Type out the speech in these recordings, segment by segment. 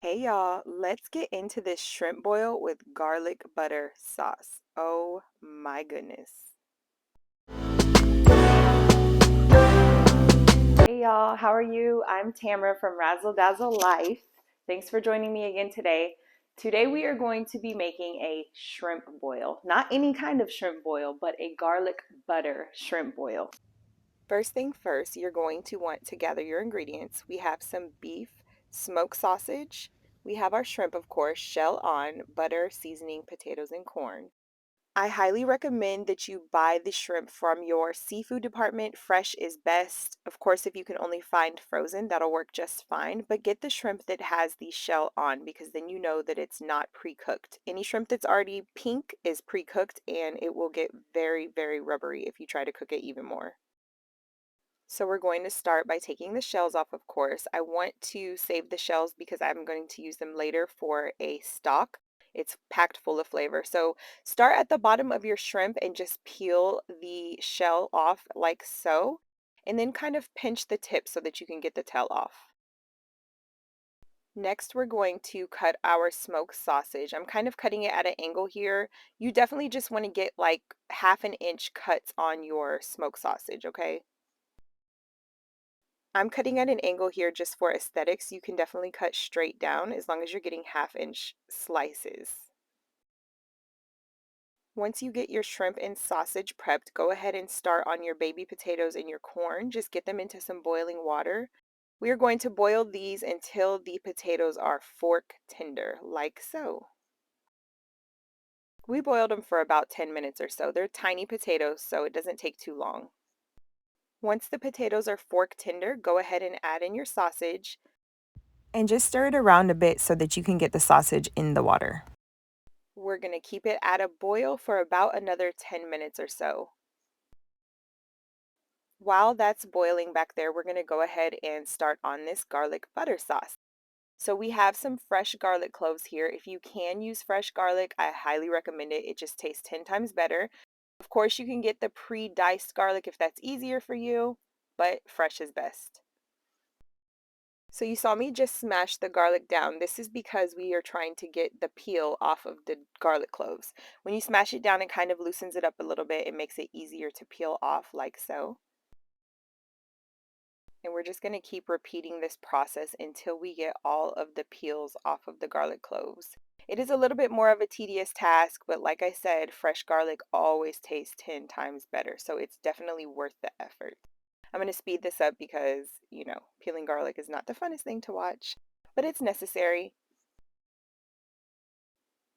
Hey y'all, let's get into this shrimp boil with garlic butter sauce. Oh my goodness. Hey y'all, how are you? I'm Tamara from Razzle Dazzle Life. Thanks for joining me again today. Today we are going to be making a shrimp boil. Not any kind of shrimp boil, but a garlic butter shrimp boil. First thing first, you're going to want to gather your ingredients. We have some beef, smoked sausage. We have our shrimp, of course, shell on, butter, seasoning, potatoes, and corn. I highly recommend that you buy the shrimp from your seafood department. Fresh is best. Of course, if you can only find frozen, that'll work just fine. But get the shrimp that has the shell on because then you know that it's not pre-cooked. Any shrimp that's already pink is pre-cooked and it will get very, very rubbery if you try to cook it even more. So we're going to start by taking the shells off, of course. I want to save the shells because I'm going to use them later for a stock. It's packed full of flavor. So start at the bottom of your shrimp and just peel the shell off like so. And then kind of pinch the tip so that you can get the tail off. Next, we're going to cut our smoked sausage. I'm kind of cutting it at an angle here. You definitely just want to get like 1/2 inch cuts on your smoked sausage, okay? I'm cutting at an angle here just for aesthetics. You can definitely cut straight down as long as you're getting 1/2 inch slices. Once you get your shrimp and sausage prepped, go ahead and start on your baby potatoes and your corn. Just get them into some boiling water. We are going to boil these until the potatoes are fork tender, like so. We boiled them for about 10 minutes or so. They're tiny potatoes, so it doesn't take too long. Once the potatoes are fork tender, go ahead and add in your sausage. And just stir it around a bit so that you can get the sausage in the water. We're going to keep it at a boil for about another 10 minutes or so. While that's boiling back there, we're going to go ahead and start on this garlic butter sauce. So we have some fresh garlic cloves here. If you can use fresh garlic, I highly recommend it. It just tastes 10 times better. Of course, you can get the pre-diced garlic if that's easier for you, but fresh is best. So you saw me just smash the garlic down. This is because we are trying to get the peel off of the garlic cloves. When you smash it down, it kind of loosens it up a little bit. It makes it easier to peel off like so. And we're just going to keep repeating this process until we get all of the peels off of the garlic cloves. It is a little bit more of a tedious task, but like I said, fresh garlic always tastes 10 times better. So it's definitely worth the effort. I'm going to speed this up because, peeling garlic is not the funnest thing to watch, but it's necessary.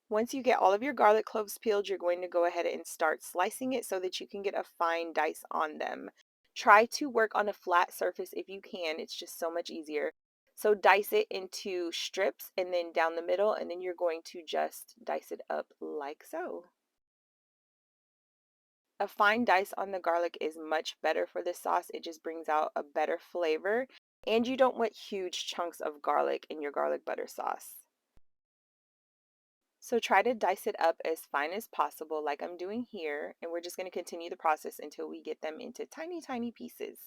Once you get all of your garlic cloves peeled, you're going to go ahead and start slicing it so that you can get a fine dice on them. Try to work on a flat surface if you can. It's just so much easier. So dice it into strips and then down the middle, and then you're going to just dice it up like so. A fine dice on the garlic is much better for this sauce. It just brings out a better flavor, and you don't want huge chunks of garlic in your garlic butter sauce. So try to dice it up as fine as possible like I'm doing here, and we're just going to continue the process until we get them into tiny, tiny pieces.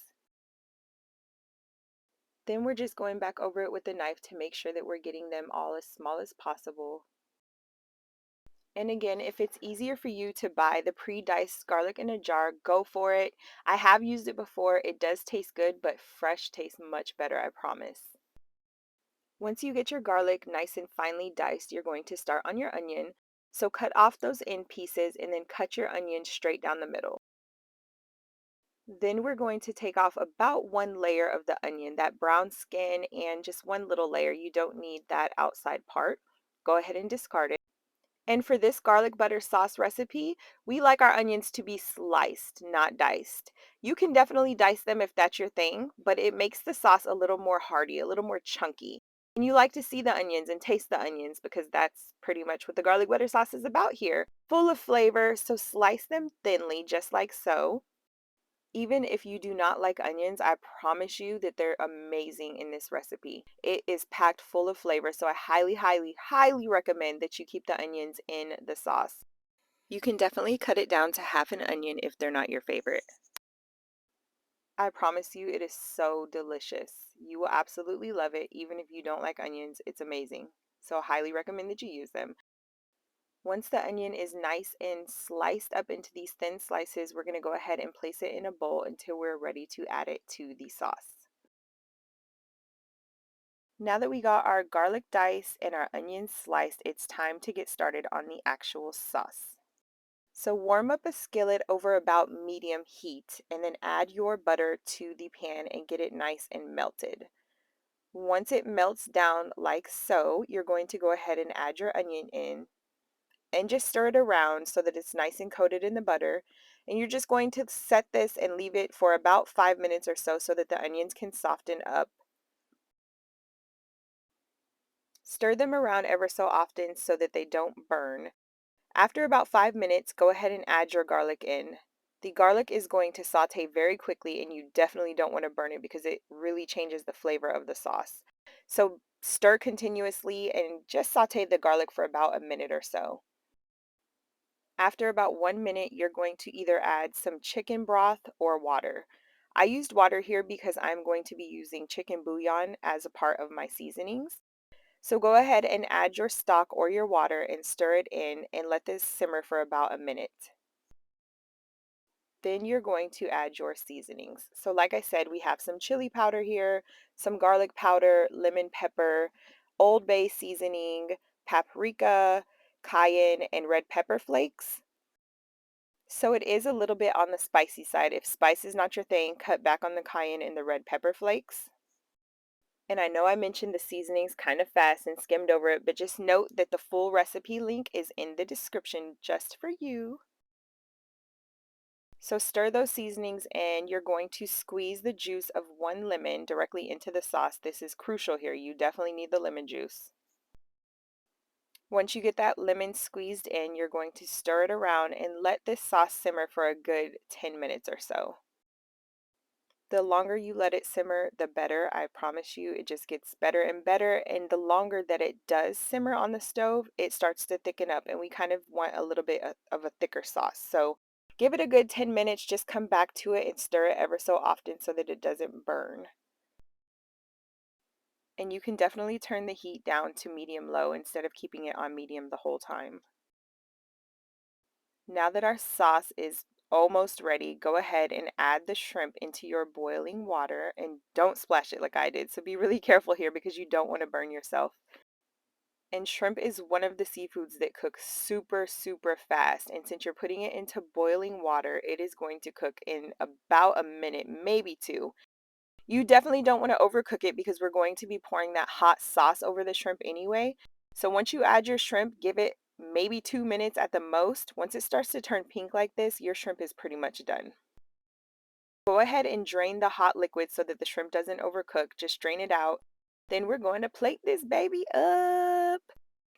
Then we're just going back over it with the knife to make sure that we're getting them all as small as possible. And again, if it's easier for you to buy the pre-diced garlic in a jar, go for it. I have used it before. It does taste good, but fresh tastes much better, I promise. Once you get your garlic nice and finely diced, you're going to start on your onion. So cut off those end pieces and then cut your onion straight down the middle. Then we're going to take off about one layer of the onion, that brown skin and just one little layer. You don't need that outside part. Go ahead and discard it. And for this garlic butter sauce recipe, we like our onions to be sliced, not diced. You can definitely dice them if that's your thing, but it makes the sauce a little more hearty, a little more chunky. And you like to see the onions and taste the onions because that's pretty much what the garlic butter sauce is about here. Full of flavor, so slice them thinly, just like so. Even if you do not like onions, I promise you that they're amazing in this recipe. It is packed full of flavor, so I highly, highly, highly recommend that you keep the onions in the sauce. You can definitely cut it down to half an onion if they're not your favorite. I promise you, it is so delicious. You will absolutely love it, even if you don't like onions. It's amazing. So, I highly recommend that you use them. Once the onion is nice and sliced up into these thin slices, we're going to go ahead and place it in a bowl until we're ready to add it to the sauce. Now that we got our garlic diced and our onions sliced, it's time to get started on the actual sauce. So warm up a skillet over about medium heat and then add your butter to the pan and get it nice and melted. Once it melts down like so, you're going to go ahead and add your onion in and just stir it around so that it's nice and coated in the butter. And you're just going to set this and leave it for about 5 minutes or so that the onions can soften up. Stir them around ever so often so that they don't burn. After about 5 minutes, go ahead and add your garlic in. The garlic is going to saute very quickly and you definitely don't want to burn it because it really changes the flavor of the sauce. So stir continuously and just saute the garlic for about a minute or so. After about 1 minute, you're going to either add some chicken broth or water. I used water here because I'm going to be using chicken bouillon as a part of my seasonings. So go ahead and add your stock or your water and stir it in and let this simmer for about a minute. Then you're going to add your seasonings. So like I said, we have some chili powder here, some garlic powder, lemon pepper, Old Bay seasoning, paprika, cayenne, and red pepper flakes. So it is a little bit on the spicy side. If spice is not your thing, cut back on the cayenne and the red pepper flakes. And I know I mentioned the seasonings kind of fast and skimmed over it, but just note that the full recipe link is in the description just for you. So stir those seasonings and you're going to squeeze the juice of 1 lemon directly into the sauce. This is crucial here. You definitely need the lemon juice. Once you get that lemon squeezed in, you're going to stir it around and let this sauce simmer for a good 10 minutes or so. The longer you let it simmer, the better. I promise you, it just gets better and better. And the longer that it does simmer on the stove, it starts to thicken up, and we kind of want a little bit of a thicker sauce. So give it a good 10 minutes, just come back to it and stir it ever so often so that it doesn't burn. And you can definitely turn the heat down to medium low instead of keeping it on medium the whole time. Now that our sauce is almost ready, go ahead and add the shrimp into your boiling water and don't splash it like I did. So be really careful here because you don't want to burn yourself. And shrimp is one of the seafoods that cooks super, super fast. And since you're putting it into boiling water, it is going to cook in about a minute, maybe two. You definitely don't want to overcook it because we're going to be pouring that hot sauce over the shrimp anyway. So once you add your shrimp, give it maybe 2 minutes at the most. Once it starts to turn pink like this, your shrimp is pretty much done. Go ahead and drain the hot liquid so that the shrimp doesn't overcook. Just drain it out. Then we're going to plate this baby up.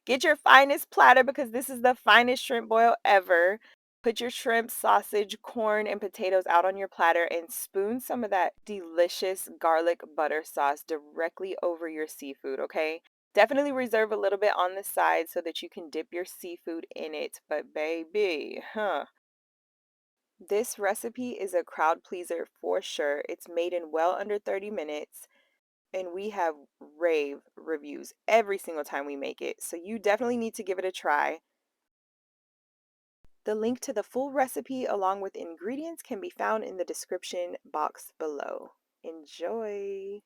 Get your finest platter because this is the finest shrimp boil ever. Put your shrimp, sausage, corn, and potatoes out on your platter and spoon some of that delicious garlic butter sauce directly over your seafood, okay? Definitely reserve a little bit on the side so that you can dip your seafood in it. But baby, this recipe is a crowd pleaser for sure. It's made in well under 30 minutes. And we have rave reviews every single time we make it. So you definitely need to give it a try. The link to the full recipe along with ingredients can be found in the description box below. Enjoy!